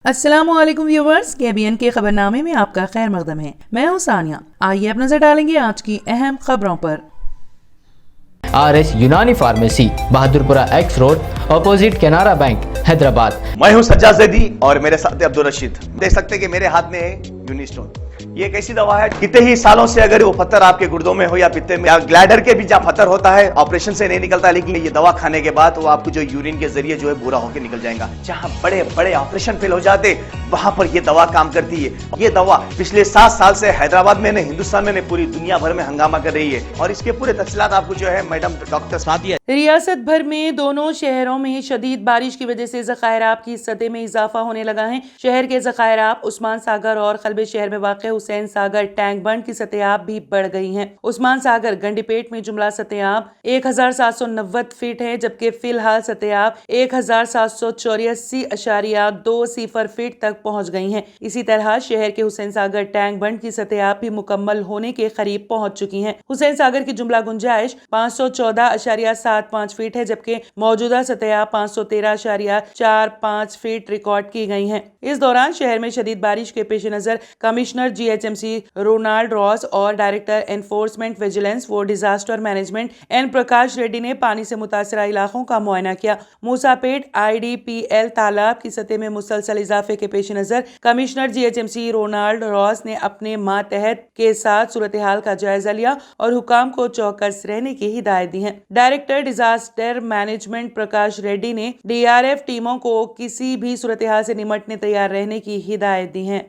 السلام علیکم viewers, KBN کے خبرنامے میں آپ کا خیر مقدم ہے۔ میں ہوں ثانیہ۔ آئیے اب نظر ڈالیں گے آج کی اہم خبروں پر۔ RS یونانی pharmacy, Bahadurpura X road, opposite Canara bank, Hyderabad. میں ہوں سجاد زیدی اور میرے ساتھ عبدالرشید۔ دیکھ سکتے کہ میرے ہاتھ میں ہے یونیسٹون۔ یہ ایک ایسی دوا ہے کتنے ہی سالوں سے اگر وہ پتھر آپ کے گردوں میں ہو یا پتے میں یا گلیڈر کے بھی جہاں پتھر ہوتا ہے آپریشن سے نہیں نکلتا، لیکن یہ دوا کھانے کے بعد وہ آپ کو جو یورین کے ذریعے جو ہے بورا ہو کے نکل جائے گا۔ جہاں بڑے بڑے آپریشن فیل ہو جاتے وہاں پر یہ دوا کام کرتی ہے۔ یہ دوا پچھلے 7 سال سے حیدرآباد میں نے ہندوستان میں پوری دنیا بھر میں ہنگامہ کر رہی ہے، اور اس کے پورے تفصیلات آپ کو جو ہے میڈم ڈاکٹر ساتھی ہے۔ ریاست بھر میں دونوں شہروں میں شدید بارش کی وجہ سے ذخائرات کی سطح میں اضافہ ہونے لگا ہے۔ شہر کے ذخائرات عثمان ساگر اور قلب شہر میں واقع حسین ساگر ٹینک بند کی سطح آب بھی بڑھ گئی ہیں۔ عثمان ساگر گنڈی پیٹ میں جملہ سطح آب 1790 فٹ ہے، جبکہ فی الحال سطح آب 1784.20 فٹ تک پہنچ گئی ہیں۔ اسی طرح شہر کے حسین ساگر ٹینک بند کی سطح آب بھی مکمل ہونے کے قریب پہنچ چکی ہیں۔ حسین ساگر کی جملہ گنجائش 514.75 فٹ ہے، جبکہ موجودہ سطح آب 513.45 فٹ ریکارڈ کی گئی ہیں۔ اس دوران شہر میں شدید بارش کے پیش نظر کمشنر GHMC رونالڈ راس اور ڈائریکٹر انفورسمنٹ ویجیلنس و disaster management N Prakash ready نے پانی سے متاثرہ علاقوں کا معائنہ کیا۔ موسیٰ پیٹ IDPL تالاب کی سطح میں مسلسل اضافے کے پیش نظر کمشنر GHMC رونالڈ راس نے اپنے ماتحت کے ساتھ صورتحال کا جائزہ لیا اور حکام کو چوکس رہنے کی ہدایت دی ہے۔ Director disaster management Prakash ready نے DRF ٹیموں کو کسی بھی صورتحال سے نمٹنے تیار رہنے کی ہدایت دی ہے۔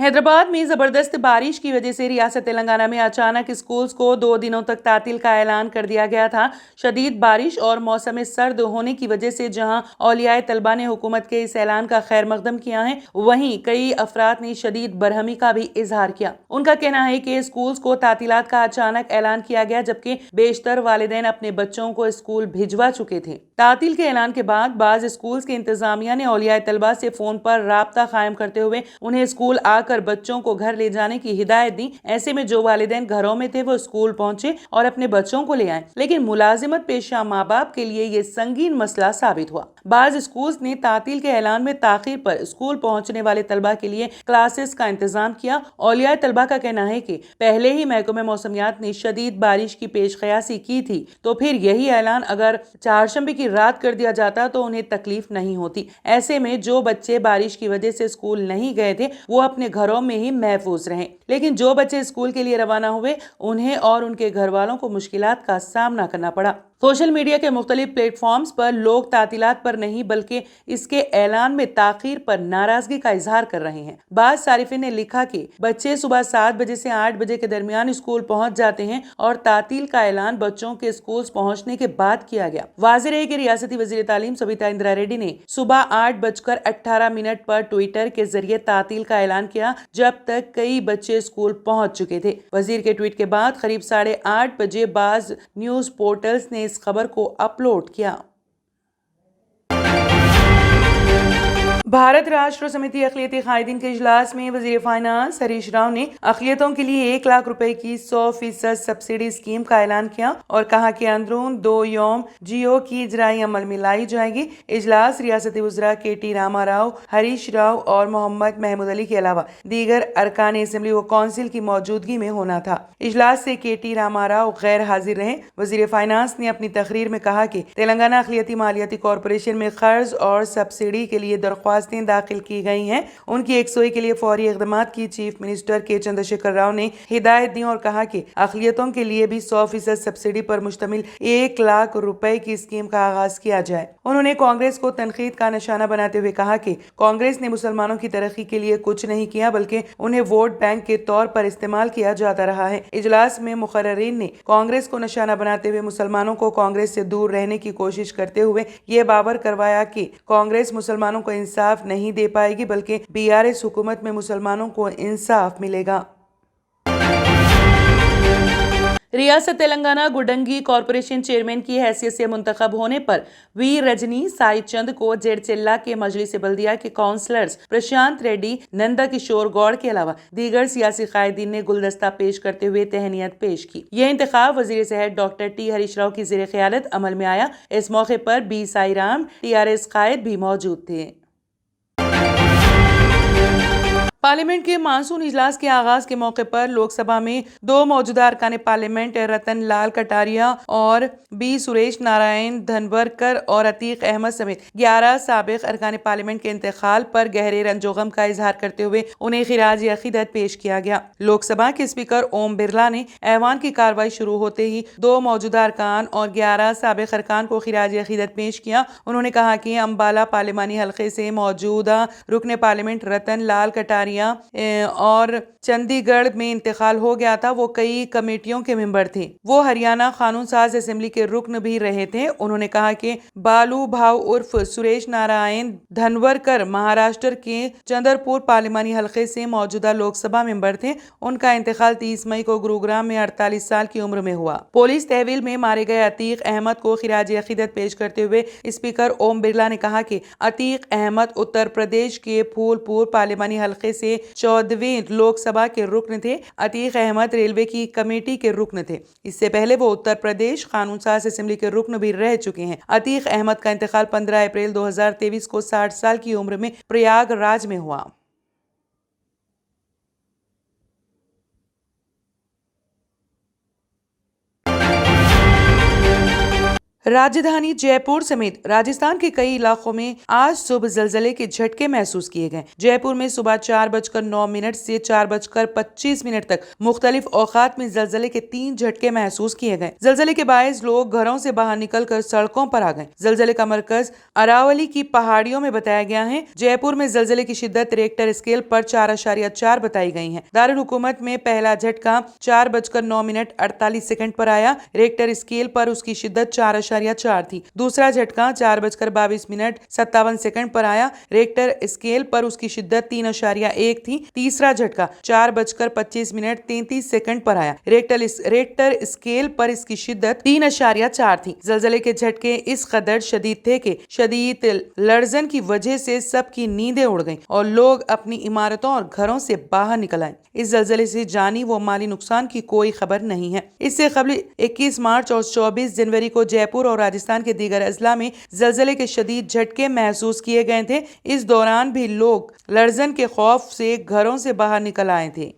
حیدرآباد میں زبردست بارش کی وجہ سے ریاست تلنگانہ میں اچانک اسکولز کو 2 دنوں تک تعطیل کا اعلان کر دیا گیا تھا۔ شدید بارش اور موسم سرد ہونے کی وجہ سے جہاں اولیاء طلبہ نے حکومت کے اس اعلان کا خیر مقدم کیا ہے، وہیں کئی افراد نے شدید برہمی کا بھی اظہار کیا۔ ان کا کہنا ہے کہ اسکولز کو تعطیلات کا اچانک اعلان کیا گیا، جبکہ بیشتر والدین اپنے بچوں کو اسکول بھجوا چکے تھے۔ تعطیل کے اعلان کے بعد بعض اسکولز کے انتظامیہ نے اولیاء طلبہ سے فون پر رابطہ قائم کرتے ہوئے انہیں اسکول آ کر بچوں کو گھر لے جانے کی ہدایت دی۔ ایسے میں جو والدین گھروں میں تھے وہ اسکول پہنچے اور اپنے بچوں کو لے آئے، لیکن ملازمت پیشہ ماں باپ کے لیے یہ سنگین مسئلہ ثابت ہوا۔ بعض اسکولز نے تعطیل کے اعلان میں تاخیر پر اسکول پہنچنے والے طلبہ کے لیے کلاسز کا انتظام کیا۔ اولیاء طلبہ کا کہنا ہے کہ پہلے ہی محکمہ موسمیات نے شدید بارش کی پیش قیاسی کی تھی، تو پھر یہی اعلان اگر چہارشنبے کی رات کر دیا جاتا تو انہیں تکلیف نہیں ہوتی۔ ایسے میں جو بچے بارش کی وجہ سے اسکول نہیں گئے تھے وہ اپنے گھروں میں ہی محفوظ رہیں، لیکن جو بچے اسکول کے لیے روانہ ہوئے انہیں اور ان کے گھر والوں کو مشکلات کا سامنا کرنا پڑا۔ سوشل میڈیا کے مختلف پلیٹ فارمز پر لوگ تعطیلات پر نہیں بلکہ اس کے اعلان میں تاخیر پر ناراضگی کا اظہار کر رہے ہیں۔ بعض صارفین نے لکھا کہ بچے صبح 7 بجے سے 8 بجے کے درمیان اسکول پہنچ جاتے ہیں اور تعطیل کا اعلان بچوں کے اسکول پہنچنے کے بعد کیا گیا۔ واضح ہے کہ ریاستی وزیر تعلیم سبیتا اندرا ریڈی نے صبح 8:18 پر ٹویٹر کے ذریعے تعطیل کا اعلان کیا، جب تک کئی بچے اسکول پہنچ چکے تھے۔ وزیر کے ٹویٹ کے بعد قریب 8:30 بجے بعض نیوز پورٹلز نے اس خبر کو اپلوڈ کیا۔ بھارت راشٹر سمیتی اقلیتی قائدین کے اجلاس میں وزیر فائنانس ہریش راؤ نے اقلیتوں کے لیے 1 لاکھ روپے کی 100% سبسڈی اسکیم کا اعلان کیا اور کہا کہ اندرون 2 یوم جیو کی اجرائی عمل میں لائی جائے گی۔ اجلاس ریاستی وزراء KT راما راؤ، ہریش راؤ اور محمد محمود علی کے علاوہ دیگر ارکان اسمبلی و کونسل کی موجودگی میں ہونا تھا۔ اجلاس سے KT راما راؤ غیر حاضر رہے۔ وزیر فائنانس نے اپنی تقریر میں کہا کہ تلنگانہ اقلیتی مالیاتی کارپوریشن میں قرض اور سبسڈی کے لیے درخواستیں داخل کی گئی ہیں۔ ان کی یکسوئی کے لیے فوری اقدامات کی چیف منسٹر کے چندرشیکھر راؤ نے ہدایت دی اور کہا کہ اقلیتوں کے لیے بھی 100% سبسڈی پر مشتمل 1 لاکھ روپے کی اسکیم کا آغاز کیا جائے۔ انہوں نے کانگریس کو تنقید کا نشانہ بناتے ہوئے کہا کہ کانگریس نے مسلمانوں کی ترقی کے لیے کچھ نہیں کیا بلکہ انہیں ووٹ بینک کے طور پر استعمال کیا جاتا رہا ہے۔ اجلاس میں مقررین نے کانگریس کو نشانہ بناتے ہوئے مسلمانوں کو کانگریس سے دور رہنے کی کوشش کرتے ہوئے یہ باور کروایا کہ کانگریس مسلمانوں کو انصاف نہیں دے پائے گی بلکہ BRS حکومت میں مسلمانوں کو انصاف ملے گا۔ ریاست تلنگانہ گڈنگی کارپوریشن چیئرمین کی حیثیت سے منتخب ہونے پر وی رجنی سائی چند کو جیڑ چلہ کے مجلس بلدیہ کے کونسلرز پرشانت ریڈی، نندا کشور گوڑ کے علاوہ دیگر سیاسی قائدین نے گلدستہ پیش کرتے ہوئے تہنیت پیش کی۔ یہ انتخاب وزیر صحت ڈاکٹر ٹی ہریش راؤ کی زیر قیادت عمل میں آیا۔ اس موقع پر بی سائی رام TRS قائد بھی موجود تھے۔ پارلیمنٹ کے مانسون اجلاس کے آغاز کے موقع پر لوک سبھا میں دو موجودہ ارکان پارلیمنٹ رتن لال کٹاریا اور بی سریش نارائن دھنورکر اور عتیق احمد سمیت 11 سابق ارکان پارلیمنٹ کے انتقال پر گہرے رنج و غم کا اظہار کرتے ہوئے انہیں خراج عقیدت پیش کیا گیا۔ لوک سبھا کے اسپیکر اوم برلا نے ایوان کی کارروائی شروع ہوتے ہی دو موجودہ ارکان اور 11 سابق ارکان کو خراج عقیدت پیش کیا۔ انہوں نے کہا کہ امبالہ پارلیمانی حلقے سے موجودہ رکن پارلیمنٹ رتن لال کٹاریا اور چندی گڑھ میں انتقال ہو گیا تھا۔ وہ کئی کمیٹیوں کے ممبر تھے۔ وہ ہریانہ قانون ساز اسمبلی کے رکن بھی رہے تھے۔ انہوں نے کہا کہ بالو بھاؤ عرف سریش نارائن دھنورکر مہاراشٹر کے چندر پور پارلیمانی حلقے سے موجودہ لوک سبھا ممبر تھے۔ ان کا انتقال 30 مئی کو گروگرام میں 48 سال کی عمر میں ہوا۔ پولیس تحویل میں مارے گئے عتیق احمد کو خراج عقیدت پیش کرتے ہوئے اسپیکر اوم برلا نے کہا کہ عتیق احمد اتر پردیش کے پھول پور پارلیمانی حلقے سے 14ویں لوک سبھا کے رکن تھے۔ عتیق احمد ریلوے کی کمیٹی کے رکن تھے۔ اس سے پہلے وہ اتر پردیش قانون ساز اسمبلی کے رکن بھی رہ چکے ہیں۔ عتیق احمد کا انتقال 15 اپریل 2023 کو 60 سال کی عمر میں پریاگ راج میں ہوا۔ راجدھانی جے پور سمیت راجستھان کے کئی علاقوں میں آج صبح زلزلے کے جھٹکے محسوس کیے گئے۔ جے پور میں صبح 4:09 سے 4:25 تک مختلف اوقات میں زلزلے کے 3 جھٹکے محسوس کیے گئے۔ زلزلے کے باعث لوگ گھروں سے باہر نکل کر سڑکوں پر آ گئے۔ زلزلے کا مرکز اراولی کی پہاڑیوں میں بتایا گیا ہے۔ جے پور میں زلزلے کی شدت ریکٹر اسکیل پر 4.4 بتائی گئی ہے۔ دارالحکومت میں پہلا جھٹکا 4:09:48 پر آیا۔ ریکٹر اسکیل پر اس کی شدت 4.4 تھی۔ دوسرا جھٹکا 4:22:57 پر آیا۔ ریکٹر اسکیل پر اس کی شدت 3.1 تھی۔ تیسرا جھٹکا 4:25:33 پر آیا۔ ریکٹر اسکیل پر اس کی شدت 3.4 تھی۔ زلزلے کے جھٹکے اس قدر شدید تھے کہ شدید لرزن کی وجہ سے سب کی نیندیں اڑ گئیں اور لوگ اپنی عمارتوں اور گھروں سے باہر نکل آئے۔ اس زلزلے سے جانی و مالی نقصان کی کوئی خبر نہیں ہے۔ اس سے قبل 21 مارچ اور 24 جنوری کو جے پور اور راجستھان کے دیگر اضلاع میں زلزلے کے شدید جھٹکے محسوس کیے گئے تھے۔ اس دوران بھی لوگ لرزن کے خوف سے گھروں سے باہر نکل آئے تھے۔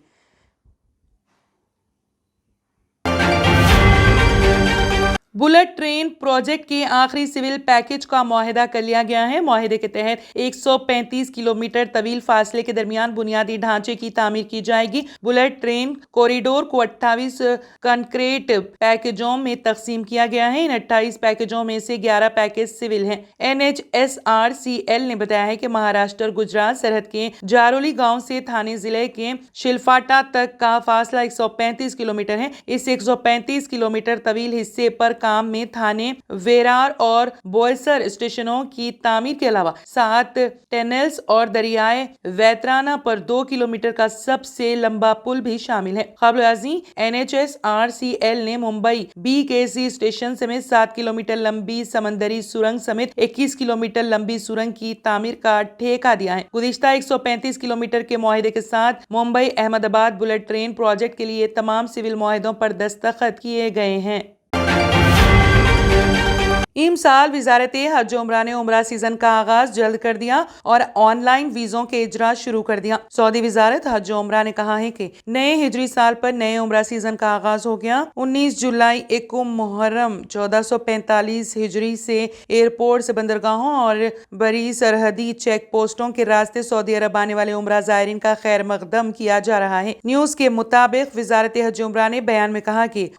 بلٹ ٹرین پروجیکٹ کے آخری سول پیکج کا معاہدہ کر لیا گیا ہے۔ معاہدے کے تحت 135 کلومیٹر طویل فاصلے کے درمیان بنیادی ڈھانچے کی تعمیر کی جائے گی۔ بلٹ ٹرین کوریڈور کو 28 کنکریٹ پیکجوں میں تقسیم کیا گیا ہے۔ ان 28 پیکجوں میں سے 11 پیکج سول ہیں۔ NHSRCL نے بتایا ہے کہ مہاراشٹر گجرات سرحد کے جارولی گاؤں سے تھانے ضلع کے شلفاٹا تک کا فاصلہ 135 کلومیٹر ہے۔ اس 135 کلومیٹر طویل حصے پر کام میں تھانے، ویرار اور بوئسر اسٹیشنوں کی تعمیر کے علاوہ 7 ٹنلز اور دریائے ویترانا پر 2 کلومیٹر کا سب سے لمبا پل بھی شامل ہے۔ قابل ازیں NHSRCL نے ممبئی BKC اسٹیشن سمیت 7 کلومیٹر لمبی سمندری سرنگ سمیت 21 کلومیٹر لمبی سرنگ کی تعمیر کا ٹھیکہ دیا ہے۔ گزشتہ 135 کلومیٹر کے معاہدے کے ساتھ ممبئی احمد آباد بلٹ ٹرین پروجیکٹ کے لیے تمام سول معاہدوں پر دستخط کیے گئے ہیں۔ سال وزارت حج و عمرہ نے عمرہ سیزن کا آغاز جلد کر دیا اور آن لائن ویزوں کے اجرا شروع کر دیا۔ سعودی وزارت حج و عمرہ نے کہا ہے کہ نئے ہجری سال پر نئے عمرہ سیزن کا آغاز ہو گیا۔ 19 جولائی 1 محرم 1445 ہجری سے ایئرپورٹس، بندرگاہوں اور بری سرحدی چیک پوسٹوں کے راستے سعودی عرب آنے والے عمرہ زائرین کا خیر مقدم کیا جا رہا ہے۔ نیوز کے مطابق وزارت حج و عمرہ نے بیان میں کہا کہ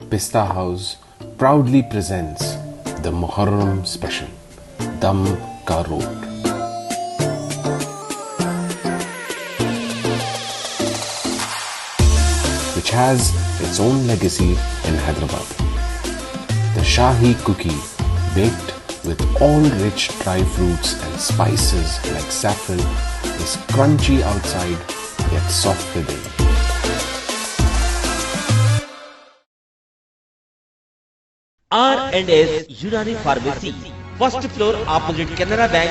Pista House proudly presents the Muharram special, Dam Ka Road. Which has its own legacy in Hyderabad. The Shahi cookie baked with all rich dry fruits and spices like saffron is crunchy outside yet soft within. R&S Unani Pharmacy, first floor opposite Canara Bank,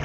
X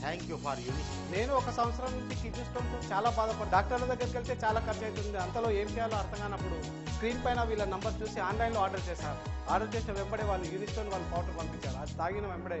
thank you for Unistone. నేను 1 సంవత్సరం నుంచి kidney స్టోన్తో చాలా బాధపడ్డా. డాక్టర్ల దగ్గరికి వెళ్తే చాలా ఖర్చు అవుతుంది. అంతలో ఏం చేయాలో అర్థం కానప్పుడు స్క్రీన్ పైన వీళ్ళ నంబర్ చూసి ఆన్లైన్లో ఆర్డర్ చేశారు. ఆర్డర్ చేసిన వెంబడే వాళ్ళు యూనిస్టోన్ వాళ్ళు పౌడర్ పంపించారు. అది తాగిన వెంబడే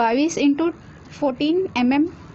22x14 mm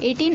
18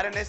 R&S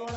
Road,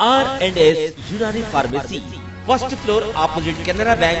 R&S Unani Pharmacy, first floor opposite Canara Bank,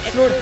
X Road,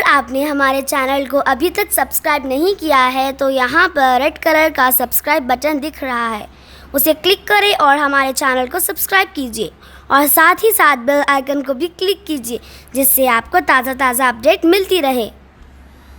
اگر آپ نے ہمارے چینل کو ابھی تک سبسکرائب نہیں کیا ہے تو یہاں پر ریڈ کلر کا سبسکرائب بٹن دکھ رہا ہے، اسے کلک کریں اور ہمارے چینل کو سبسکرائب کیجیے اور ساتھ ہی ساتھ بیل آئیکن کو بھی کلک کیجیے، جس سے آپ کو تازہ اپڈیٹ ملتی رہے۔